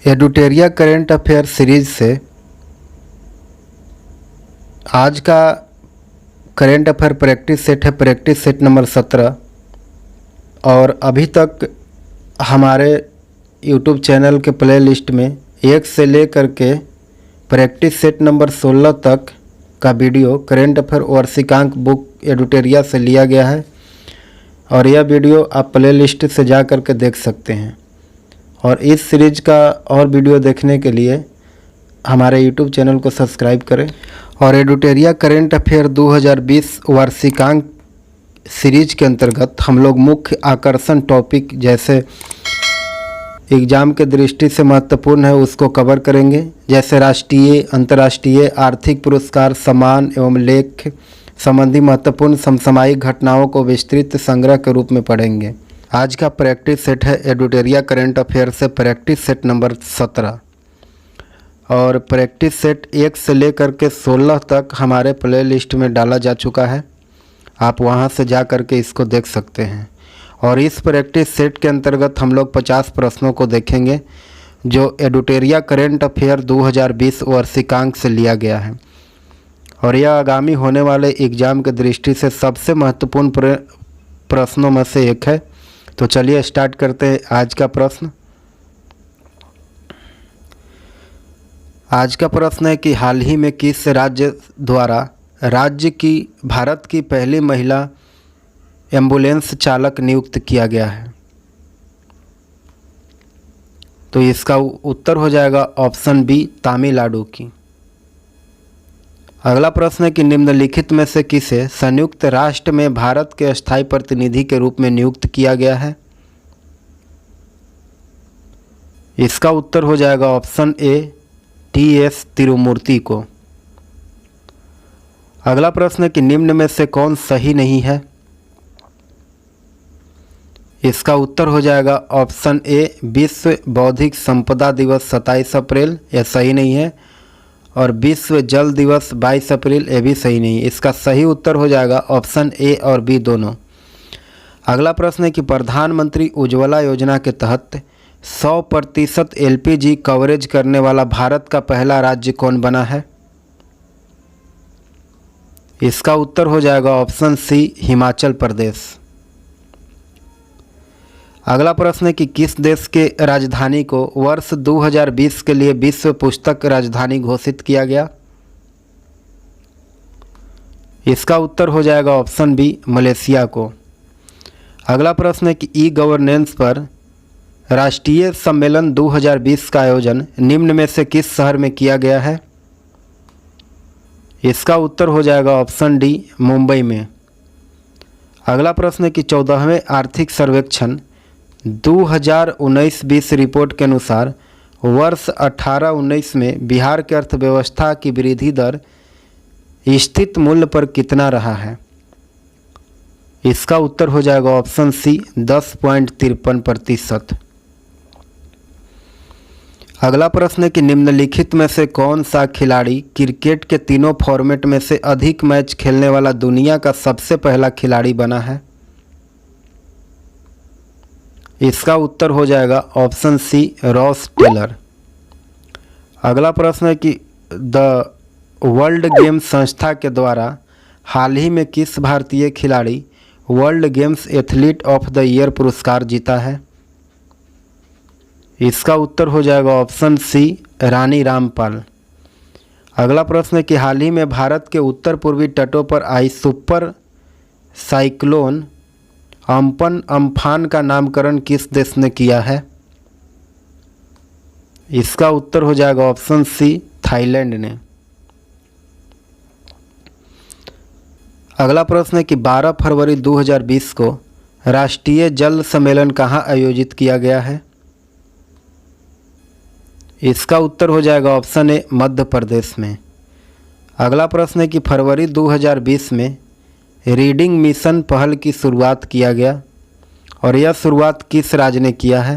एडुटेरिया current affair series से आज का करेंट अफेयर प्रैक्टिस सेट है, प्रैक्टिस सेट नंबर 17। और अभी तक हमारे यूट्यूब चैनल के प्ले लिस्ट में 1 से लेकर के प्रैक्टिस सेट नंबर 16 तक का वीडियो करेंट अफेयर वार्षिकांक बुक एडुटेरिया से लिया गया है और यह वीडियो आप प्ले लिस्ट से जा कर के देख सकते हैं। और इस सीरीज का और वीडियो देखने के लिए हमारे यूट्यूब चैनल को सब्सक्राइब करें। और एडुटेरिया करेंट अफेयर 2020 वार्षिकांक सीरीज के अंतर्गत हम लोग मुख्य आकर्षण टॉपिक जैसे एग्ज़ाम के दृष्टि से महत्वपूर्ण है उसको कवर करेंगे, जैसे राष्ट्रीय, अंतर्राष्ट्रीय, आर्थिक पुरस्कार, सम्मान एवं लेख संबंधी महत्वपूर्ण समसामयिक घटनाओं को विस्तृत संग्रह के रूप में पढ़ेंगे। आज का प्रैक्टिस सेट है एडुटेरिया करेंट अफेयर से प्रैक्टिस सेट नंबर 17 और प्रैक्टिस सेट 1 से लेकर के 16 तक हमारे प्ले लिस्ट में डाला जा चुका है। आप वहां से जा कर के इसको देख सकते हैं। और इस प्रैक्टिस सेट के अंतर्गत हम लोग 50 प्रश्नों को देखेंगे जो एडुटेरिया करेंट अफेयर 2020 वार्षिकांक से लिया गया है। और यह आगामी होने वाले एग्ज़ाम के दृष्टि से सबसे महत्वपूर्ण प्रश्नों में से एक है। तो चलिए स्टार्ट करते हैं आज का प्रश्न। आज का प्रश्न है कि हाल ही में किस राज्य द्वारा भारत की पहली महिला एम्बुलेंस चालक नियुक्त किया गया है। तो इसका उत्तर हो जाएगा ऑप्शन बी, तमिलनाडु की। अगला प्रश्न है कि निम्नलिखित में से किसे संयुक्त राष्ट्र में भारत के अस्थायी प्रतिनिधि के रूप में नियुक्त किया गया है। इसका उत्तर हो जाएगा ऑप्शन ए, टी.एस. तिरुमूर्ति को। अगला प्रश्न है कि निम्न में से कौन सही नहीं है। इसका उत्तर हो जाएगा ऑप्शन ए, विश्व बौद्धिक संपदा दिवस 27 अप्रैल, यह सही नहीं है। और विश्व जल दिवस 22 अप्रैल, ये भी सही नहीं। इसका सही उत्तर हो जाएगा ऑप्शन ए और बी दोनों। अगला प्रश्न है कि प्रधानमंत्री उज्ज्वला योजना के तहत 100% एलपीजी कवरेज करने वाला भारत का पहला राज्य कौन बना है। इसका उत्तर हो जाएगा ऑप्शन सी, हिमाचल प्रदेश। अगला प्रश्न है कि किस देश के राजधानी को वर्ष 2020 के लिए विश्व पुस्तक राजधानी घोषित किया गया। इसका उत्तर हो जाएगा ऑप्शन बी, मलेशिया को। अगला प्रश्न है कि ई गवर्नेंस पर राष्ट्रीय सम्मेलन 2020 का आयोजन निम्न में से किस शहर में किया गया है। इसका उत्तर हो जाएगा ऑप्शन डी, मुंबई में। अगला प्रश्न है कि 14वें आर्थिक सर्वेक्षण 2019-20 रिपोर्ट के अनुसार वर्ष 18-19 में बिहार की अर्थव्यवस्था की वृद्धि दर स्थित मूल्य पर कितना रहा है। इसका उत्तर हो जाएगा ऑप्शन सी, 10.53%। अगला प्रश्न है कि निम्नलिखित में से कौन सा खिलाड़ी क्रिकेट के तीनों फॉर्मेट में से अधिक मैच खेलने वाला दुनिया का सबसे पहला खिलाड़ी बना है। इसका उत्तर हो जाएगा ऑप्शन सी, रॉस टेलर। अगला प्रश्न है कि द वर्ल्ड गेम्स संस्था के द्वारा हाल ही में किस भारतीय खिलाड़ी world games athlete of the year पुरस्कार जीता है। इसका उत्तर हो जाएगा ऑप्शन सी, रानी रामपाल। अगला प्रश्न है कि हाल ही में भारत के उत्तर पूर्वी तटों पर आई सुपर साइक्लोन अम्फान का नामकरण किस देश ने किया है। इसका उत्तर हो जाएगा ऑप्शन सी, थाईलैंड ने। अगला प्रश्न है कि 12 फरवरी 2020 को राष्ट्रीय जल सम्मेलन कहाँ आयोजित किया गया है। इसका उत्तर हो जाएगा ऑप्शन ए, मध्य प्रदेश में। अगला प्रश्न है कि फरवरी 2020 में रीडिंग मिशन पहल की शुरुआत किया गया और यह शुरुआत किस राज्य ने किया है।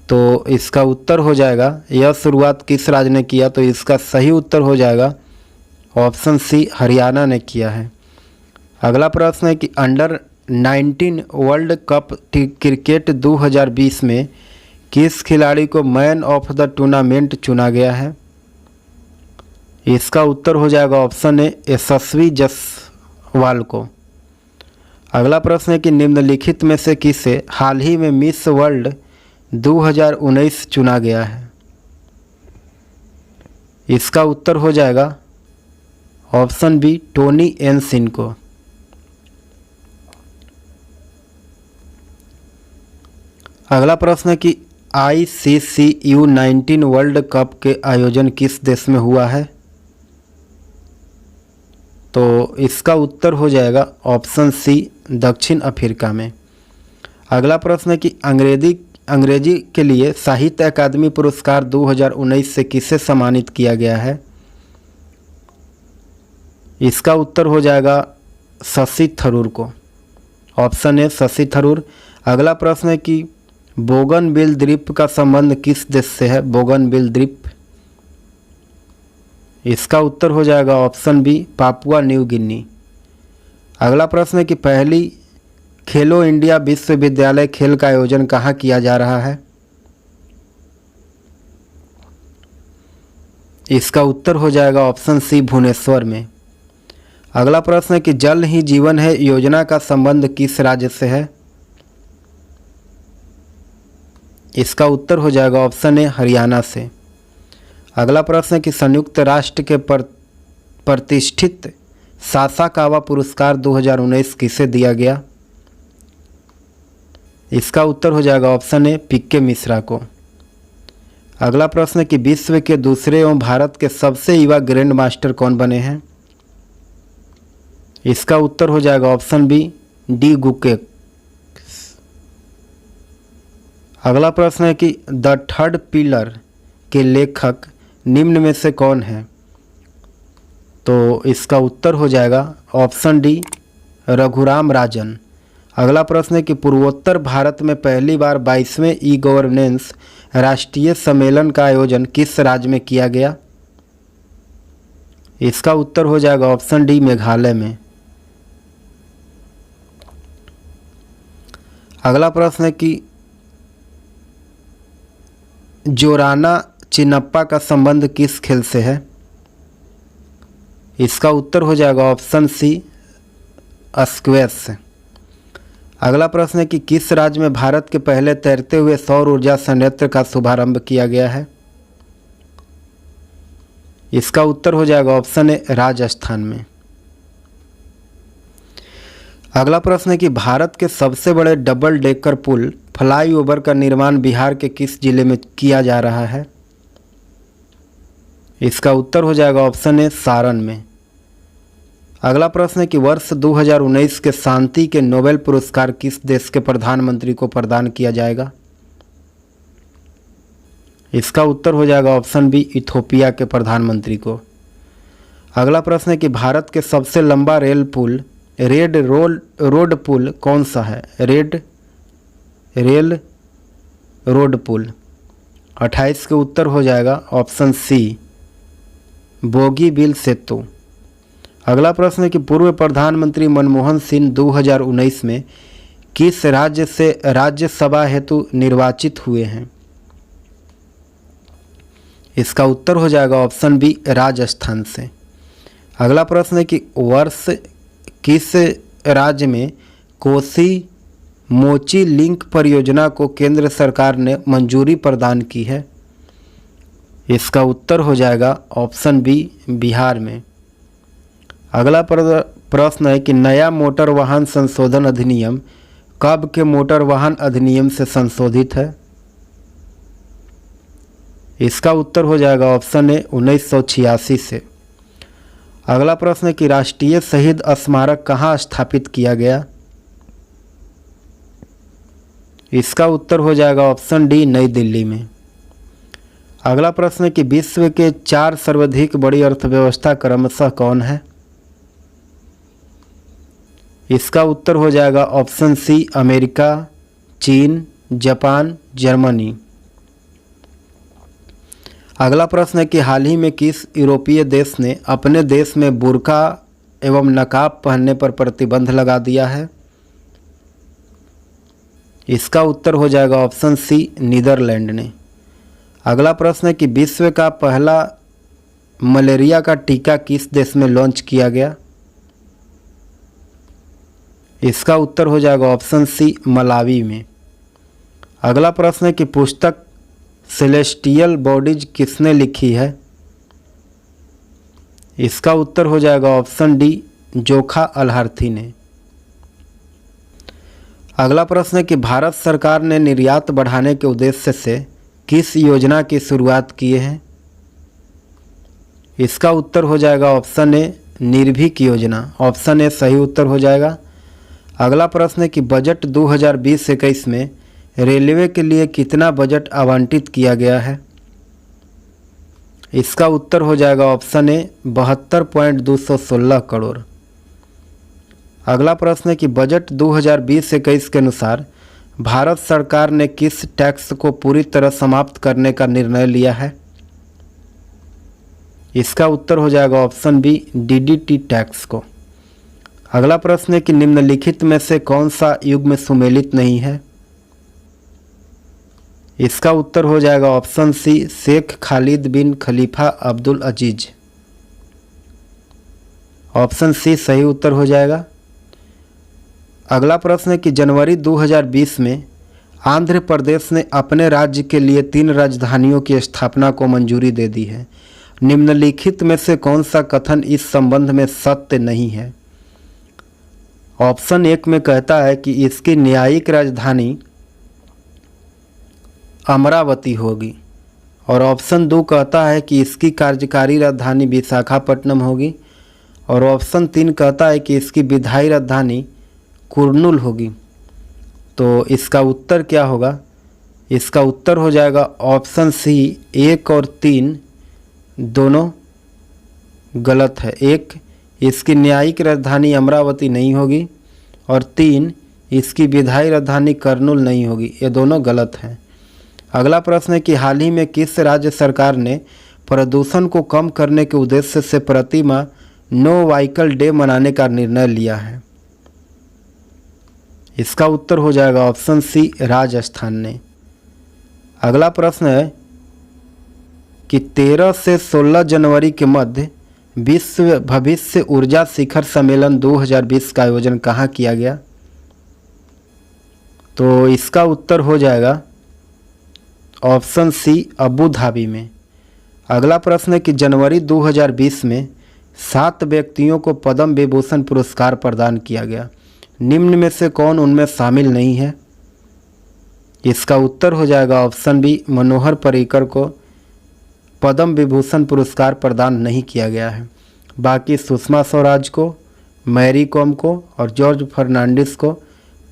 तो इसका उत्तर हो जाएगा, यह शुरुआत किस राज्य ने किया। तो इसका सही उत्तर हो जाएगा ऑप्शन सी, हरियाणा ने किया है। अगला प्रश्न है कि अंडर 19 वर्ल्ड कप क्रिकेट 2020 में किस खिलाड़ी को मैन ऑफ द टूर्नामेंट चुना गया है? इसका उत्तर हो जाएगा ऑप्शन ए यशस्वी जायसवाल को। अगला प्रश्न है कि निम्नलिखित में से किसे हाल ही में मिस वर्ल्ड 2019 चुना गया है? इसका उत्तर हो जाएगा ऑप्शन बी टोनी एन सिन को। अगला प्रश्न है कि ICC U19 वर्ल्ड कप के आयोजन किस देश में हुआ है? तो इसका उत्तर हो जाएगा ऑप्शन सी दक्षिण अफ्रीका में। अगला प्रश्न है कि अंग्रेजी के लिए साहित्य अकादमी पुरस्कार 2019 से किसे सम्मानित किया गया है? इसका उत्तर हो जाएगा शशि थरूर को। Option A Shashi Tharoor. अगला प्रश्न है कि बोगनविल द्वीप का संबंध किस देश से है? बोगनविल द्वीप। इसका उत्तर हो जाएगा option b Papua New Guinea. अगला प्रश्न है कि पहली खेलो इंडिया विश्वविद्यालय खेल का आयोजन कहाँ किया जा रहा है? इसका उत्तर हो जाएगा ऑप्शन सी भुवनेश्वर में। अगला प्रश्न है कि जल ही जीवन है योजना का संबंध किस राज्य से है? इसका उत्तर हो जाएगा ऑप्शन ए हरियाणा से। अगला प्रश्न है कि संयुक्त राष्ट्र के प्रतिष्ठित सासाकावा पुरस्कार 2019 किसे दिया गया? इसका उत्तर हो जाएगा ऑप्शन ए पीके मिश्रा को। अगला प्रश्न है कि विश्व के दूसरे एवं भारत के सबसे युवा ग्रैंड मास्टर कौन बने हैं? इसका उत्तर हो जाएगा ऑप्शन बी डी गुकेश। अगला प्रश्न है कि द थर्ड पिलर के लेखक निम्न में से कौन है? तो इसका उत्तर हो जाएगा ऑप्शन डी रघुराम राजन। अगला प्रश्न है कि पूर्वोत्तर भारत में पहली बार 22वें ई गवर्नेंस राष्ट्रीय सम्मेलन का आयोजन किस राज्य में किया गया? इसका उत्तर हो जाएगा ऑप्शन डी मेघालय में। अगला प्रश्न है कि जोराना चिन्नप्पा का संबंध किस खेल से है? इसका उत्तर हो जाएगा ऑप्शन सी स्क्वैश से। अगला प्रश्न है कि किस राज्य में भारत के पहले तैरते हुए सौर ऊर्जा संयंत्र का शुभारंभ किया गया है? इसका उत्तर हो जाएगा ऑप्शन ए राजस्थान में। अगला प्रश्न है कि भारत के सबसे बड़े डबल डेकर पुल फ्लाईओवर का निर्माण बिहार के किस जिले में किया जा रहा है? इसका उत्तर हो जाएगा ऑप्शन ए सारण में। अगला प्रश्न है कि वर्ष 2019 के शांति के नोबेल पुरस्कार किस देश के प्रधानमंत्री को प्रदान किया जाएगा? इसका उत्तर हो जाएगा ऑप्शन बी इथोपिया के प्रधानमंत्री को। अगला प्रश्न है कि भारत के सबसे लंबा रेल रोड पुल कौन सा है? रेल रोड पुल। 28 के उत्तर हो जाएगा ऑप्शन सी बोगीबिल सेतु। अगला प्रश्न है कि पूर्व प्रधानमंत्री मनमोहन सिंह 2019 में किस राज्य से राज्यसभा हेतु निर्वाचित हुए हैं? इसका उत्तर हो जाएगा ऑप्शन बी राजस्थान से। अगला प्रश्न है कि वर्ष किस राज्य में कोसी मोची लिंक परियोजना को केंद्र सरकार ने मंजूरी प्रदान की है? इसका उत्तर हो जाएगा ऑप्शन बी बिहार में। अगला प्रश्न है कि नया मोटर वाहन संशोधन अधिनियम कब के मोटर वाहन अधिनियम से संशोधित है? इसका उत्तर हो जाएगा ऑप्शन ए 1986 से। अगला प्रश्न है कि राष्ट्रीय शहीद स्मारक कहाँ स्थापित किया गया? इसका उत्तर हो जाएगा ऑप्शन डी नई दिल्ली में। अगला प्रश्न है कि विश्व के 4 सर्वाधिक बड़ी अर्थव्यवस्था क्रमशः कौन है? इसका उत्तर हो जाएगा ऑप्शन सी अमेरिका, चीन, जापान, जर्मनी। अगला प्रश्न है कि हाल ही में किस यूरोपीय देश ने अपने देश में बुर्का एवं नकाब पहनने पर प्रतिबंध लगा दिया है? इसका उत्तर हो जाएगा ऑप्शन सी नीदरलैंड ने। अगला प्रश्न है कि विश्व का पहला मलेरिया का टीका किस देश में लॉन्च किया गया? इसका उत्तर हो जाएगा ऑप्शन सी मलावी में। अगला प्रश्न है कि पुस्तक सेलेस्टियल बॉडीज किसने लिखी है? इसका उत्तर हो जाएगा ऑप्शन डी जोखा अलहार्थी ने। अगला प्रश्न है कि भारत सरकार ने निर्यात बढ़ाने के उद्देश्य से किस योजना की शुरुआत की है? इसका उत्तर हो जाएगा ऑप्शन ए निर्भीक योजना। ऑप्शन ए सही उत्तर हो जाएगा। अगला प्रश्न है कि बजट 2020-21 में रेलवे के लिए कितना बजट आवंटित किया गया है? इसका उत्तर हो जाएगा ऑप्शन ए 72.216 करोड़। अगला प्रश्न है कि बजट 2020-21 के अनुसार भारत सरकार ने किस टैक्स को पूरी तरह समाप्त करने का निर्णय लिया है? इसका उत्तर हो जाएगा ऑप्शन बी डीडीटी टैक्स को। अगला प्रश्न है कि निम्नलिखित में से कौन सा युग्म सुमेलित नहीं है? इसका उत्तर हो जाएगा ऑप्शन सी शेख खालिद बिन खलीफा अब्दुल अजीज। ऑप्शन सी सही उत्तर हो जाएगा। अगला प्रश्न है कि जनवरी 2020 में आंध्र प्रदेश ने अपने राज्य के लिए 3 राजधानियों की स्थापना को मंजूरी दे दी है। निम्नलिखित में से कौन सा कथन इस संबंध में सत्य नहीं है? ऑप्शन 1 में कहता है कि इसकी न्यायिक राजधानी अमरावती होगी और ऑप्शन 2 कहता है कि इसकी कार्यकारी राजधानी विशाखापट्टनम होगी और ऑप्शन 3 कहता है कि इसकी विधायी राजधानी कुर्नूल होगी। तो इसका उत्तर क्या होगा? इसका उत्तर हो जाएगा ऑप्शन सी 1 और 3 दोनों गलत है। 1 इसकी न्यायिक राजधानी अमरावती नहीं होगी और 3 इसकी विधायी राजधानी कर्नूल नहीं होगी। ये दोनों गलत हैं। अगला प्रश्न है कि हाल ही में किस राज्य सरकार ने प्रदूषण को कम करने के उद्देश्य से प्रति माह नो व्हीकल डे मनाने का निर्णय लिया है? इसका उत्तर हो जाएगा ऑप्शन सी राजस्थान ने। अगला प्रश्न है कि 13 से 16 जनवरी के मध्य विश्व भविष्य ऊर्जा शिखर सम्मेलन 2020 का आयोजन कहाँ किया गया? तो इसका उत्तर हो जाएगा ऑप्शन सी अबू धाबी में। अगला प्रश्न है कि जनवरी 2020 में 7 व्यक्तियों को पद्म विभूषण पुरस्कार प्रदान किया गया। निम्न में से कौन उनमें शामिल नहीं है? इसका उत्तर हो जाएगा ऑप्शन बी मनोहर पर्रिकर को पद्म विभूषण पुरस्कार प्रदान नहीं किया गया है। बाकी सुषमा स्वराज को, मैरी कॉम को और जॉर्ज फर्नांडिस को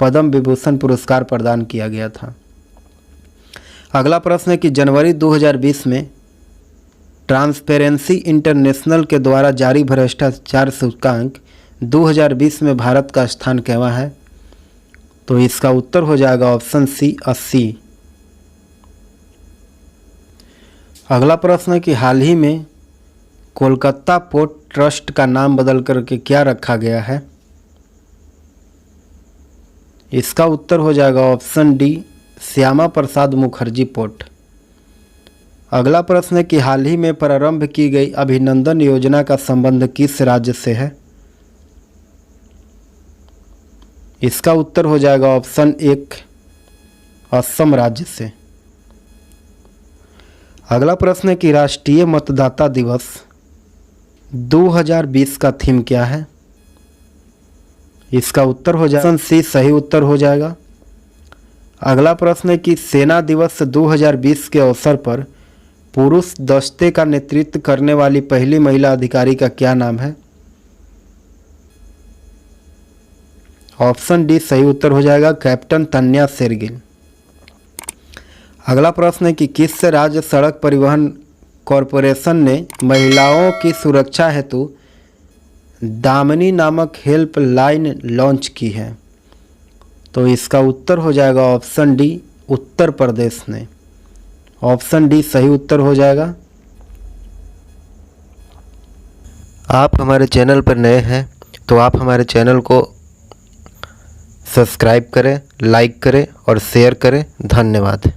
पद्म विभूषण पुरस्कार प्रदान किया गया था। अगला प्रश्न है कि जनवरी 2020 में ट्रांसपेरेंसी इंटरनेशनल के द्वारा जारी भ्रष्टाचार सूचकांक 2020 में भारत का स्थान केवां है? तो इसका उत्तर हो जाएगा ऑप्शन सी 80। अगला प्रश्न है कि हाल ही में कोलकाता पोर्ट ट्रस्ट का नाम बदल करके क्या रखा गया है? इसका उत्तर हो जाएगा option D Shyama Prasad Mukherjee port. अगला प्रश्न है कि हाल ही में प्रारंभ की गई अभिनंदन योजना का संबंध किस राज्य से है? इसका उत्तर हो जाएगा ऑप्शन 1 असम राज्य से। अगला प्रश्न है कि राष्ट्रीय मतदाता दिवस 2020 का थीम क्या है? इसका उत्तर हो जाएगा ऑप्शन सी सही उत्तर हो जाएगा। अगला प्रश्न है कि सेना दिवस 2020 के अवसर पर पुरुष दस्ते का नेतृत्व करने वाली पहली महिला अधिकारी का क्या नाम है? ऑप्शन डी सही उत्तर हो जाएगा कैप्टन तन्या शेरगिल। अगला प्रश्न है कि किस राज्य सड़क परिवहन कॉरपोरेशन ने महिलाओं की सुरक्षा हेतु दामिनी नामक हेल्पलाइन लॉन्च की है? तो इसका उत्तर हो जाएगा ऑप्शन डी उत्तर प्रदेश ने। ऑप्शन डी सही उत्तर हो जाएगा। आप हमारे चैनल पर नए हैं तो आप हमारे चैनल को सब्सक्राइब करें, लाइक करें और शेयर करें। धन्यवाद।